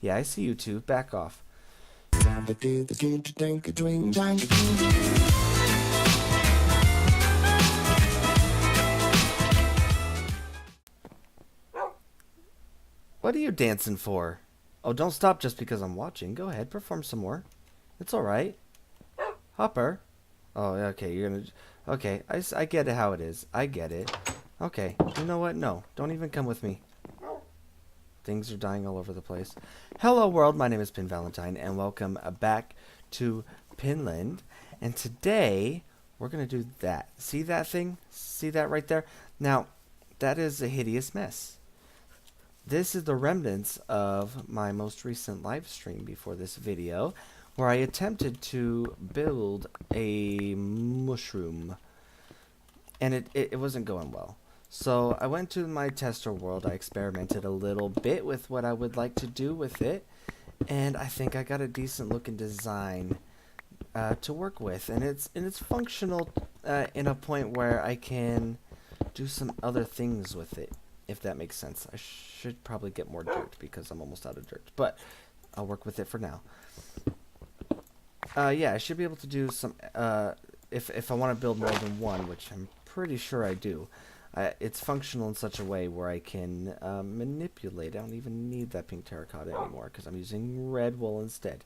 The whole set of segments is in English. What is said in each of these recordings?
Yeah, I see you two. Back off. What are you dancing for? Oh, don't stop just because I'm watching. Go ahead, perform some more. It's alright. Hopper. Oh, okay, you're gonna... Okay, I get it how it is. I get it. Okay, you know what? No, don't even come with me. Things are dying all over the place. Hello, world. My name is Valentine, and welcome back to Pinland. And today, we're going to do that. See that thing? See that right there? Now, that is a hideous mess. This is the remnants of my most recent live stream before this video, where I attempted to build a mushroom. And it wasn't going well. So I went to my tester world. I experimented a little bit with what I would like to do with it. And I think I got a decent looking design to work with. And it's functional in a point where I can do some other things with it, if that makes sense. I should probably get more dirt because I'm almost out of dirt. But I'll work with it for now. Yeah, I should be able to do some... if I want to build more than one, which I'm pretty sure I do. It's functional in such a way where I can manipulate. I don't even need that pink terracotta anymore because I'm using red wool instead.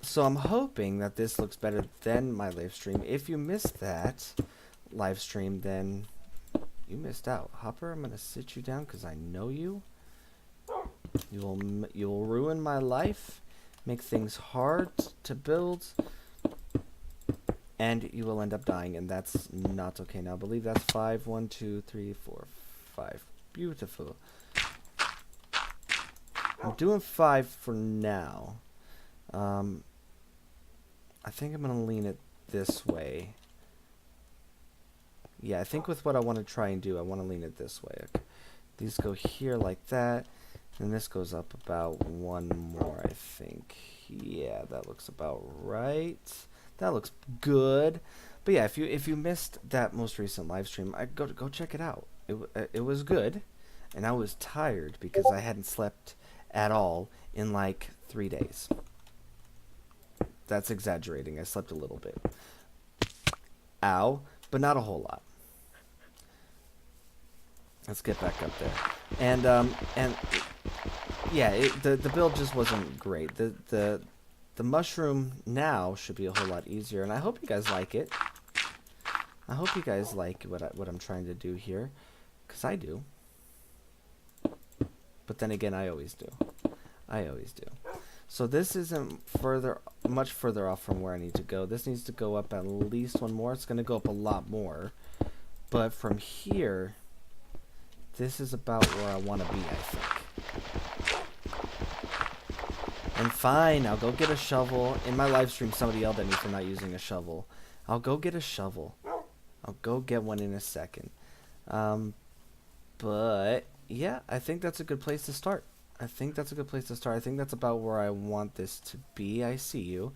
So I'm hoping that this looks better than my live stream. If you missed that live stream, then you missed out. Hopper, I'm going to sit you down because I know you. You will ruin my life, make things hard to build, and you will end up dying, and that's not okay. Now, I believe that's 5. 1, 2, 3, 4, 5. Beautiful. I'm doing 5 for now. I think I'm going to lean it this way. Yeah, I think with what I want to try and do, I want to lean it this way. Okay. These go here like that, and this goes up about 1 more, I think. Yeah, that looks about right. That looks good. But yeah, if you missed that most recent live stream, go check it out. It was good, and I was tired because I hadn't slept at all in like 3 days. That's exaggerating. I slept a little bit. Ow, but not a whole lot. Let's get back up there. And yeah, the build just wasn't great. The mushroom now should be a whole lot easier, and I hope you guys like it. I hope you guys like what I'm trying to do here, because I do. But then again, I always do. I always do. So this isn't much further off from where I need to go. This needs to go up at least 1 more. It's going to go up a lot more. But from here, this is about where I want to be, I think. And fine, I'll go get a shovel. In my live stream, somebody yelled at me for not using a shovel. I'll go get a shovel. I'll go get one in a second. But, yeah, I think that's a good place to start. I think that's about where I want this to be. I see you.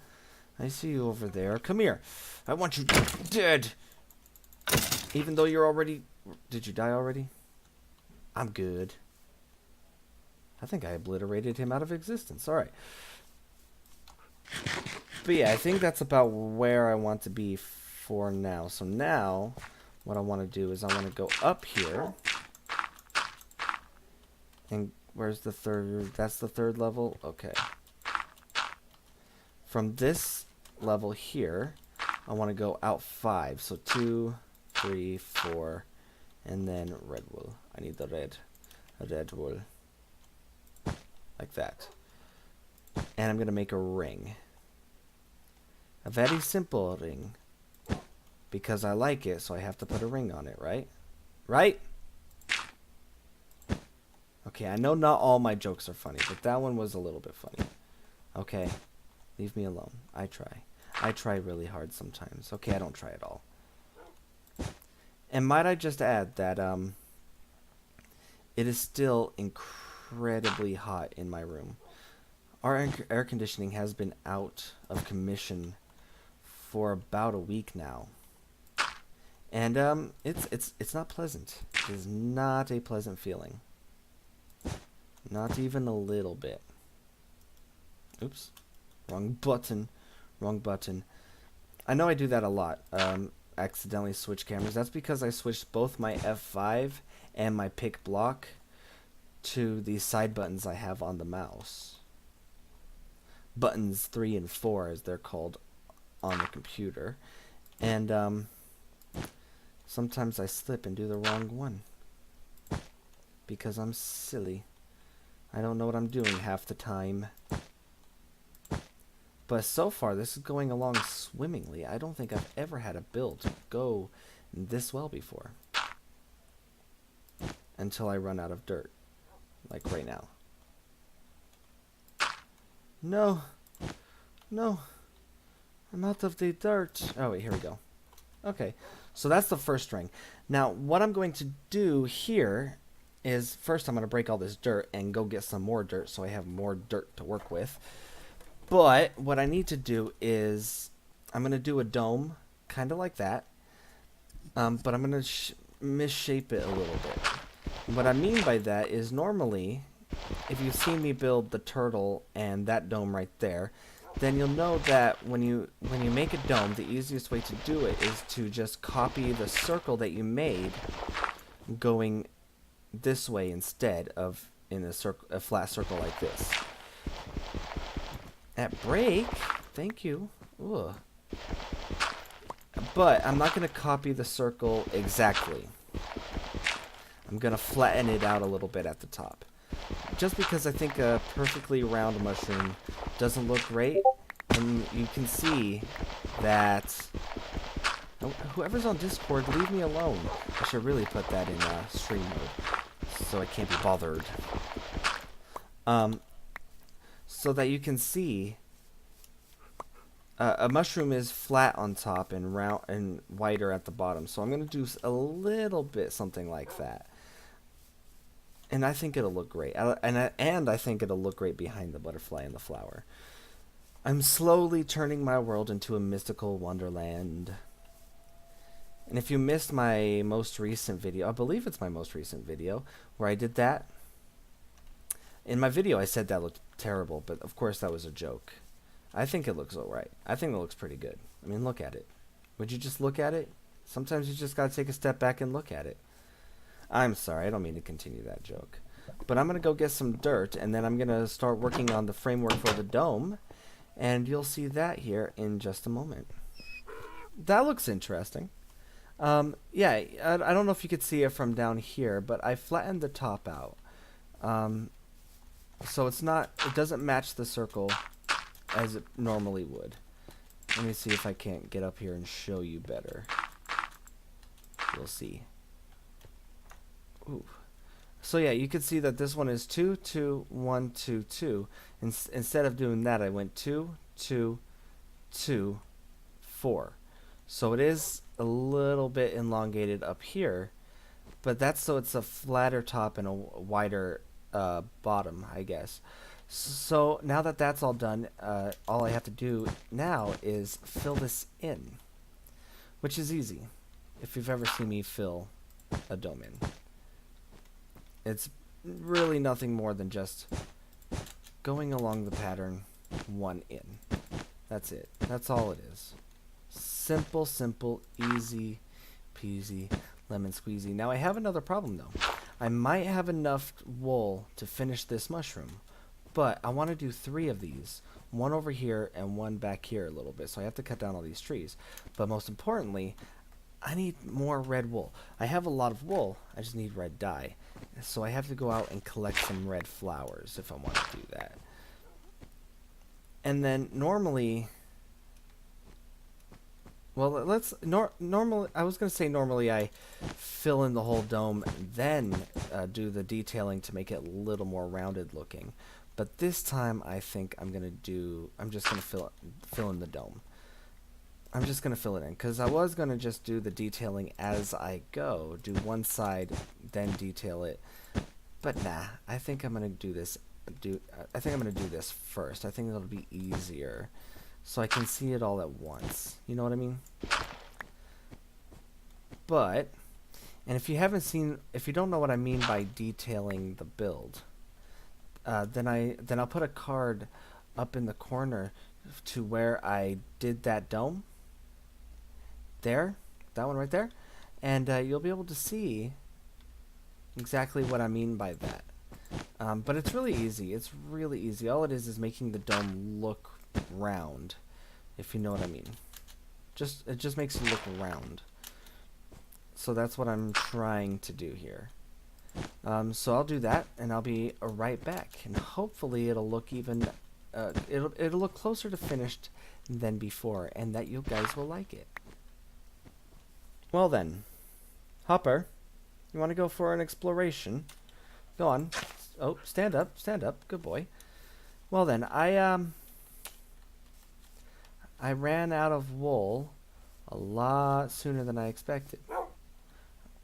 I see you over there. Come here. I want you dead. Even though you're already... Did you die already? I'm good. I think I obliterated him out of existence. Alright. But yeah, I think that's about where I want to be for now. So now, what I want to do is I want to go up here. And where's the third? That's the 3rd level? Okay. From this level here, I want to go out 5. So 2, 3, 4, and then red wool. I need the red wool. Like that. And I'm going to make a ring. A very simple ring. Because I like it, so I have to put a ring on it, right? Right? Okay, I know not all my jokes are funny, but that one was a little bit funny. Okay, leave me alone. I try. I try really hard sometimes. Okay, I don't try at all. And might I just add that it is still incredibly hot in my room. Our air conditioning has been out of commission for about a week now. And it's not pleasant. It is not a pleasant feeling. Not even a little bit. Oops. Wrong button. Wrong button. I know I do that a lot. Accidentally switch cameras. That's because I switched both my F5 and my pick block to the side buttons I have on the mouse. Buttons 3 and 4 as they're called on the computer. And sometimes I slip and do the wrong one. Because I'm silly. I don't know what I'm doing half the time. But so far, this is going along swimmingly. I don't think I've ever had a build go this well before. Until I run out of dirt. Like right now. No. No. I'm out of the dirt. Oh, wait, here we go. Okay, so that's the first string. Now, what I'm going to do here is, first I'm going to break all this dirt and go get some more dirt so I have more dirt to work with. But what I need to do is I'm going to do a dome, kind of like that. But I'm going to misshape it a little bit. What I mean by that is normally, if you see me build the turtle and that dome right there, then you'll know that when you make a dome, the easiest way to do it is to just copy the circle that you made going this way instead of in a flat circle like this. At break, thank you. Ugh. But I'm not going to copy the circle exactly. I'm going to flatten it out a little bit at the top. Just because I think a perfectly round mushroom doesn't look great. And you can see that... Whoever's on Discord, leave me alone. I should really put that in stream mode. So I can't be bothered. So that you can see... a mushroom is flat on top and round and wider at the bottom. So I'm going to do a little bit something like that. And I think it'll look great. And I think it'll look great behind the butterfly and the flower. I'm slowly turning my world into a mystical wonderland. And if you missed my most recent video, I believe it's my most recent video, where I did that. In my video I said that looked terrible, but of course that was a joke. I think it looks alright. I think it looks pretty good. I mean, look at it. Would you just look at it? Sometimes you just gotta take a step back and look at it. I'm sorry, I don't mean to continue that joke. But I'm gonna go get some dirt, and then I'm gonna start working on the framework for the dome. And you'll see that here in just a moment. That looks interesting. Yeah, I don't know if you could see it from down here, but I flattened the top out. So it doesn't match the circle as it normally would. Let me see if I can't get up here and show you better. You'll see. Ooh. So yeah, you can see that this one is 2, 2, 1, 2, 2. Instead of doing that, I went 2, 2, 2, 4. So it is a little bit elongated up here, but that's so it's a flatter top and a wider bottom, I guess. So now that that's all done, all I have to do now is fill this in, which is easy. If you've ever seen me fill a dome in, it's really nothing more than just going along the pattern, one in. That's it. That's all it is. Simple, simple, easy peasy, lemon squeezy. Now I have another problem though. I might have enough wool to finish this mushroom, but I want to do 3 of these. One over here and one back here a little bit. So I have to cut down all these trees. But most importantly, I need more red wool. I have a lot of wool. I just need red dye. So I have to go out and collect some red flowers if I want to do that. And then normally... Well, normally I was going to say normally I fill in the whole dome, then do the detailing to make it a little more rounded looking. But this time I think I'm just going to fill in the dome. I'm just going to fill it in because I was going to just do the detailing as I go, do one side, then detail it. But nah, I think I'm going to do this. I think I'm going to do this first. I think it'll be easier. So I can see it all at once. You know what I mean? But, and if you don't know what I mean by detailing the build, then I'll put a card up in the corner to where I did that dome. There, that one right there, and you'll be able to see exactly what I mean by that. But it's really easy. It's really easy. All it is making the dome look round, if you know what I mean. It just makes it look round. So that's what I'm trying to do here. So I'll do that, and I'll be right back. And hopefully it'll look even, it'll look closer to finished than before, and that you guys will like it. Well then, Hopper, you want to go for an exploration? Go on. Oh, stand up, good boy. Well then, I ran out of wool a lot sooner than I expected.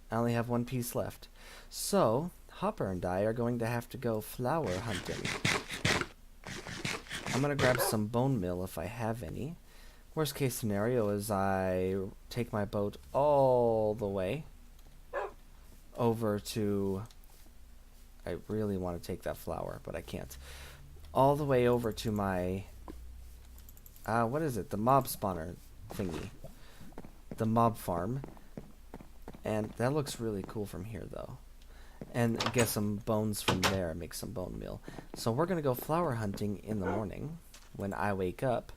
I only have one piece left. So, Hopper and I are going to have to go flower hunting. I'm going to grab some bone meal if I have any. Worst case scenario is I take my boat all the way over to... I really want to take that flower, but I can't. All the way over to my... what is it? The mob spawner thingy. The mob farm. And that looks really cool from here, though. And get some bones from there, make some bone meal. So we're going to go flower hunting in the morning when I wake up.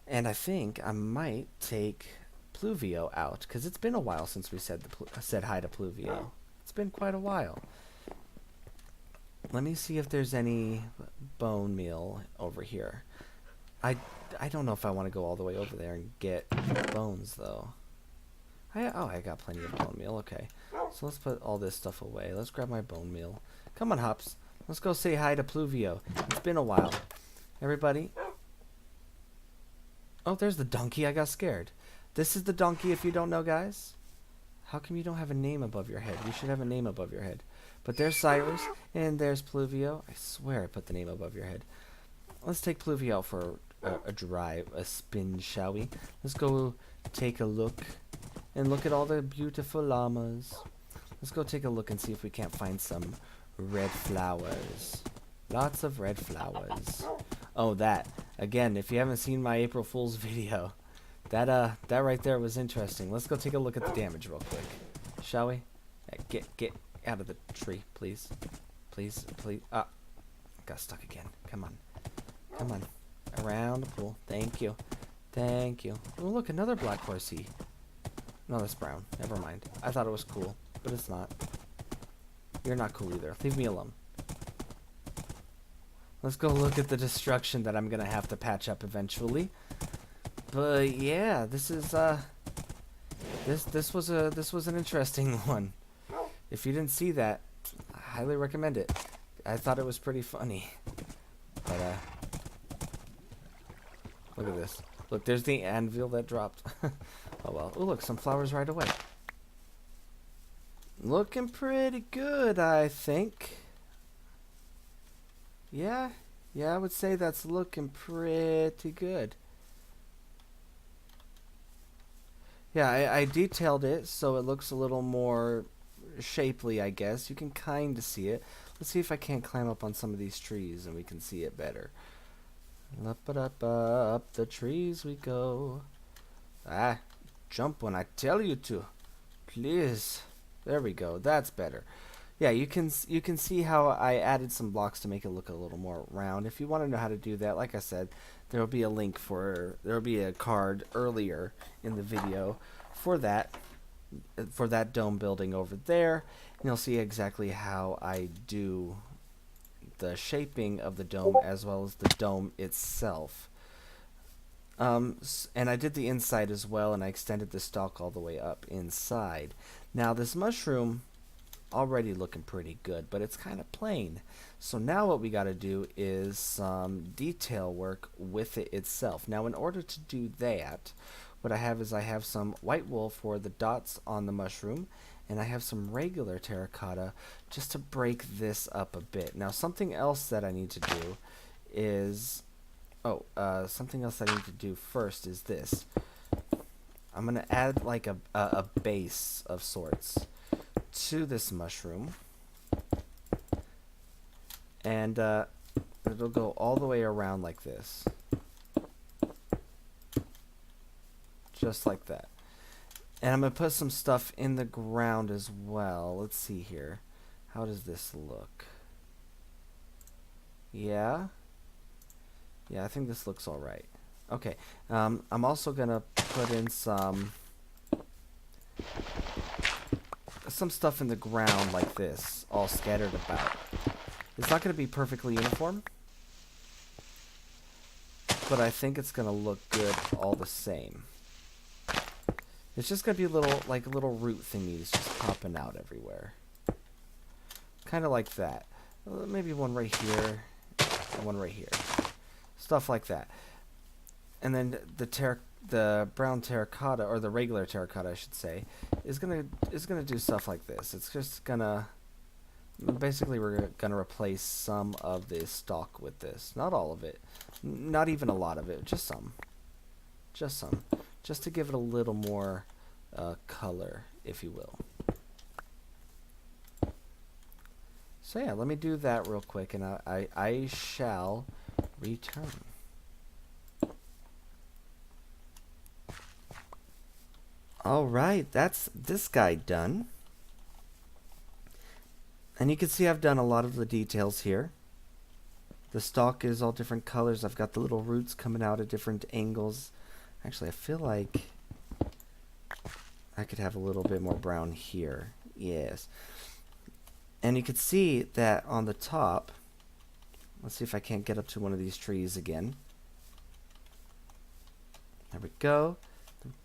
And I think I might take Pluvio out, because it's been a while since we said hi to Pluvio. It's been quite a while. Let me see if there's any bone meal over here. I don't know if I want to go all the way over there and get bones, though. I got plenty of bone meal. Okay, so let's put all this stuff away. Let's grab my bone meal. Come on, Hops. Let's go say hi to Pluvio. It's been a while. Everybody. Oh, there's the donkey. I got scared. This is the donkey, if you don't know, guys. How come you don't have a name above your head? You should have a name above your head. But there's Cyrus, and there's Pluvio. I swear I put the name above your head. Let's take Pluvio out for a drive, a spin, shall we? Let's go take a look, and look at all the beautiful llamas. Let's go take a look and see if we can't find some red flowers. Lots of red flowers. Oh, that. Again, if you haven't seen my April Fool's video, that right there was interesting. Let's go take a look at the damage real quick, shall we? Get out of the tree, please. Please. Ah, got stuck again. Come on. Around the pool. Thank you. Oh, look, another black horsey. No, that's brown. Never mind. I thought it was cool, but it's not. You're not cool either. Leave me alone. Let's go look at the destruction that I'm gonna have to patch up eventually. But yeah, this is this was an interesting one. If you didn't see that, I highly recommend it. I thought it was pretty funny. But look at this. Look, there's the anvil that dropped. Oh well. Oh look, some flowers right away. Looking pretty good, I think. Yeah, I would say that's looking pretty good. Yeah, I detailed it so it looks a little more shapely, I guess. You can kind of see it. Let's see if I can't climb up on some of these trees and we can see it better. Up the trees we go. Jump when I tell you to. Please. There we go. That's better. Yeah, you can see how I added some blocks to make it look a little more round. If you want to know how to do that, like I said, there will be a link there will be a card earlier in the video for that dome building over there, and you'll see exactly how I do the shaping of the dome as well as the dome itself. And I did the inside as well, and I extended the stalk all the way up inside. Now this mushroom already looking pretty good, but it's kind of plain. So now what we got to do is some detail work with it itself. Now in order to do that, what I have is I have some white wool for the dots on the mushroom, and I have some regular terracotta just to break this up a bit. Now something else that I need to do is something else I need to do first is this. I'm gonna add like a base of sorts to this mushroom, And it'll go all the way around like this. Just like that. And I'm going to put some stuff in the ground as well. Let's see here. How does this look? Yeah? Yeah, I think this looks alright. Okay. I'm also going to put in some stuff in the ground like this, all scattered about. It's not going to be perfectly uniform, but I think it's going to look good all the same. It's just going to be little root thingies just popping out everywhere. Kind of like that. Maybe one right here, one right here. Stuff like that. And then the brown terracotta, or the regular terracotta I should say, is gonna do stuff like this. It's just gonna basically, we're gonna replace some of this stalk with this. Not all of it. Not even a lot of it. Just some. Just some. Just to give it a little more color, if you will. So yeah, let me do that real quick, and I shall return. Alright, that's this guy done. And you can see I've done a lot of the details here. The stalk is all different colors. I've got the little roots coming out at different angles. Actually, I feel like I could have a little bit more brown here. Yes. And you can see that on the top, let's see if I can't get up to one of these trees again. There we go.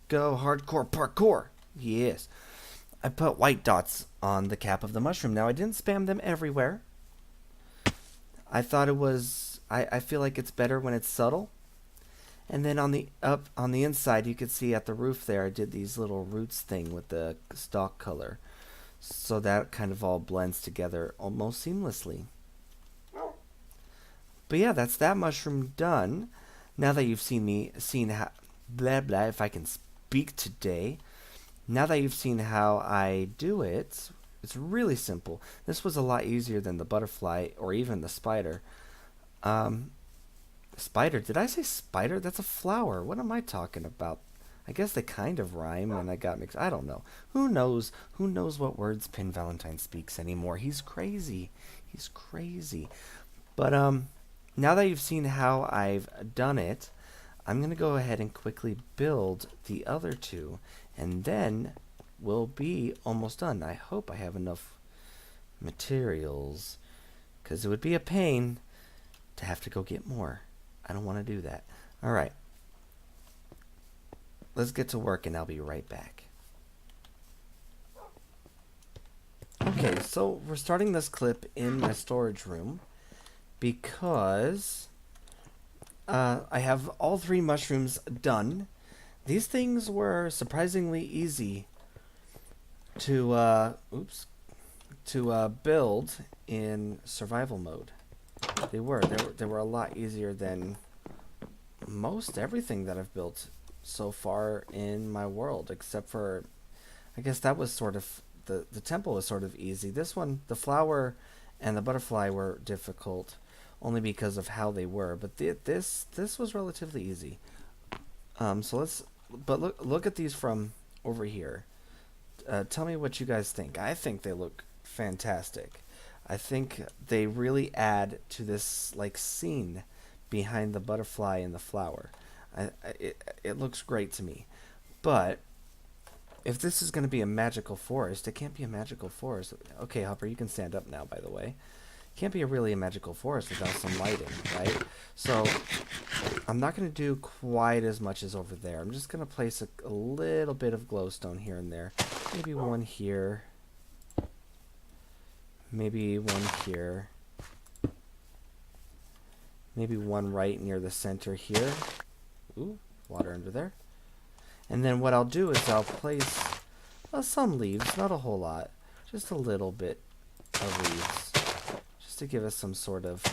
Go hardcore parkour. Yes. I put white dots on the cap of the mushroom. Now, I didn't spam them everywhere. I thought it was, I feel like it's better when it's subtle. And then on the inside, you could see at the roof there, I did these little roots thing with the stalk color. So that kind of all blends together almost seamlessly. But yeah, that's that mushroom done. Now that you've seen how, blah blah, if I can speak today. Now that you've seen how I do it, it's really simple. This was a lot easier than the butterfly or even the spider. Spider, did I say spider? That's a flower. What am I talking about? I guess they kind of rhyme and I got mixed. I don't know. Who knows? Who knows what words Pin Valentine speaks anymore? He's crazy. He's crazy. But now that you've seen how I've done it, I'm going to go ahead and quickly build the other two, and then we'll be almost done. I hope I have enough materials, because it would be a pain to have to go get more. I don't want to do that. All right. Let's get to work, and I'll be right back. Okay, so we're starting this clip in my storage room because I have all 3 mushrooms done. These things were surprisingly easy to build in survival mode. They were a lot easier than most everything that I've built so far in my world, except for, I guess that was sort of, the temple was sort of easy. This one, the flower and the butterfly were difficult only because of how they were, but this was relatively easy. But look at these from over here. Tell me what you guys think. I think they look fantastic. I think they really add to this like scene behind the butterfly and the flower. It looks great to me. But if this is going to be a magical forest, it can't be a magical forest. Okay, Hopper, you can stand up now, by the way. It can't be really a magical forest without some lighting, right? So I'm not going to do quite as much as over there. I'm just going to place a little bit of glowstone here and there. Maybe one here. Maybe one here. Maybe one right near the center here. Ooh, water under there. And then what I'll do is I'll place some leaves, not a whole lot, just a little bit of leaves, just to give us some sort of,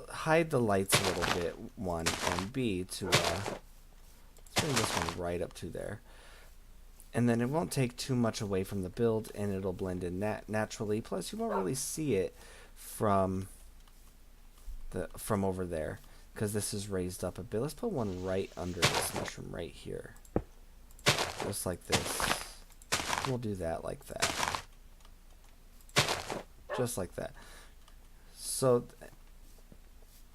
hide the lights a little bit, one, and B, to, let's bring this one right up to there. And then it won't take too much away from the build, and it'll blend in naturally, plus you won't really see it from from over there, because this is raised up a bit. Let's put one right under this mushroom right here, just like this. We'll do that like that, just like that. So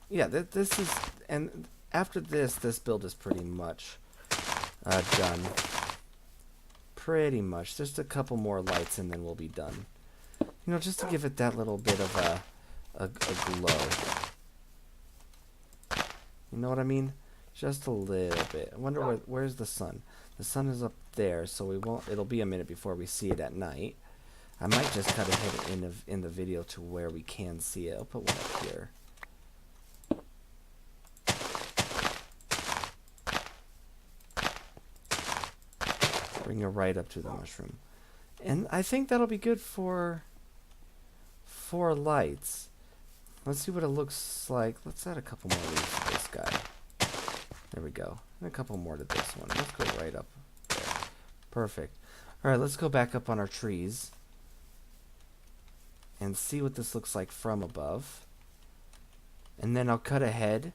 yeah, this is, and after this build is pretty much done. Pretty much. Just a couple more lights and then we'll be done. You know, just to give it that little bit of a glow. You know what I mean? Just a little bit. I wonder where's the sun? The sun is up there, so we won't. It'll be a minute before we see it at night. I might just cut ahead in the video to where we can see it. I'll put one up here. Bring it right up to the mushroom. And I think that'll be good for 4 lights. Let's see what it looks like. Let's add a couple more leaves to this guy. There we go. And a couple more to this one. Let's go right up there. Perfect. Alright, let's go back up on our trees and see what this looks like from above. And then I'll cut ahead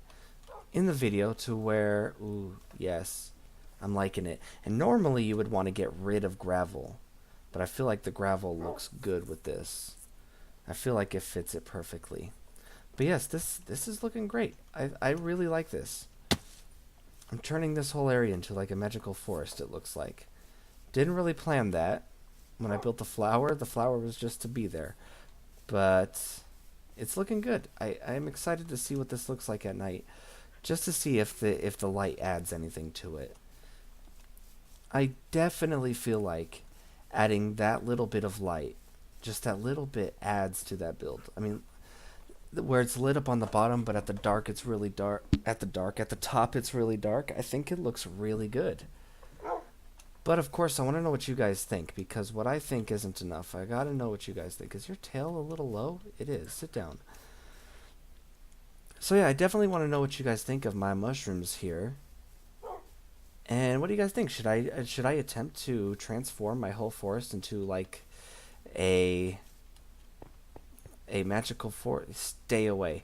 in the video to where, ooh, yes, I'm liking it. And normally you would want to get rid of gravel, but I feel like the gravel looks good with this. I feel like it fits it perfectly. But yes, this is looking great. I really like this. I'm turning this whole area into like a magical forest, it looks like. Didn't really plan that when I built the flower. The flower was just to be there. But it's looking good. I'm excited to see what this looks like at night, just to see if the light adds anything to it. I definitely feel like adding that little bit of light, just that little bit, adds to that build. I mean, where it's lit up on the bottom, but at the dark it's really dark. At the top it's really dark. I think it looks really good. But of course, I want to know what you guys think, because what I think isn't enough. I gotta know what you guys think. Is your tail a little low? It is. Sit down. So yeah, I definitely want to know what you guys think of my mushrooms here. And what do you guys think? Should I attempt to transform my whole forest into like a magical forest? Stay away.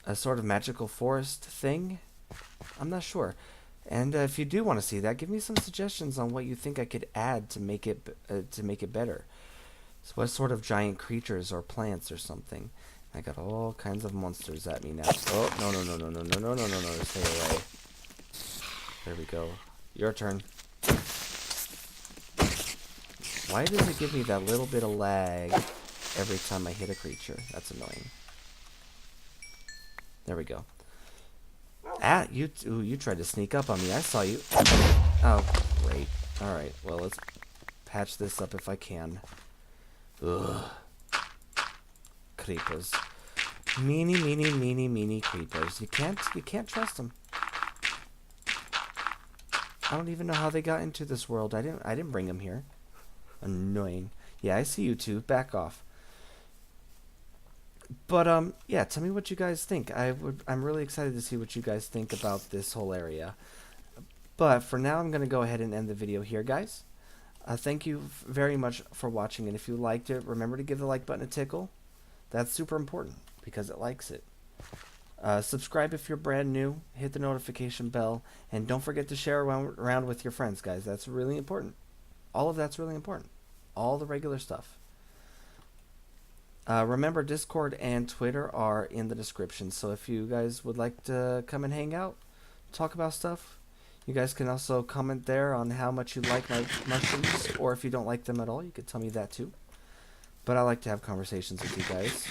A sort of magical forest thing? I'm not sure. And if you do want to see that, give me some suggestions on what you think I could add to make it better. So what sort of giant creatures or plants or something? I got all kinds of monsters at me now. Oh, no, stay away. There we go. Your turn. Why does it give me that little bit of lag every time I hit a creature? That's annoying. There we go. Ah, you tried to sneak up on me. I saw you. Oh, great. Alright, well, let's patch this up if I can. Ugh. Creepers. Meanie creepers. You can't trust them. I don't even know how they got into this world. I didn't bring them here. Annoying. Yeah, I see you two. Back off. But yeah, tell me what you guys think. I'm really excited to see what you guys think about this whole area. But for now, I'm going to go ahead and end the video here, guys. Thank you very much for watching, and if you liked it, remember to give the like button a tickle. That's super important because it likes it. Subscribe if you're brand new, hit the notification bell, and don't forget to share around with your friends, guys. That's really important. All of that's really important. All the regular stuff. Remember, Discord and Twitter are in the description, so if you guys would like to come and hang out, talk about stuff, you guys can also comment there on how much you like my mushrooms, or if you don't like them at all, you could tell me that too. But I like to have conversations with you guys,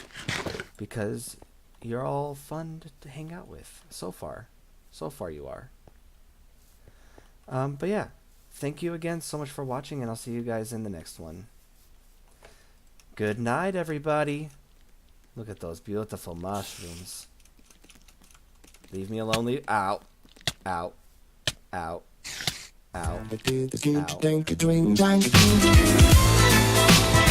because you're all fun to hang out with, so far. So far you are. But yeah, thank you again so much for watching, and I'll see you guys in the next one. Good night, everybody. Look at those beautiful mushrooms. Leave me alone. Ow. Ow. Ow. Ow. Ow. Ow.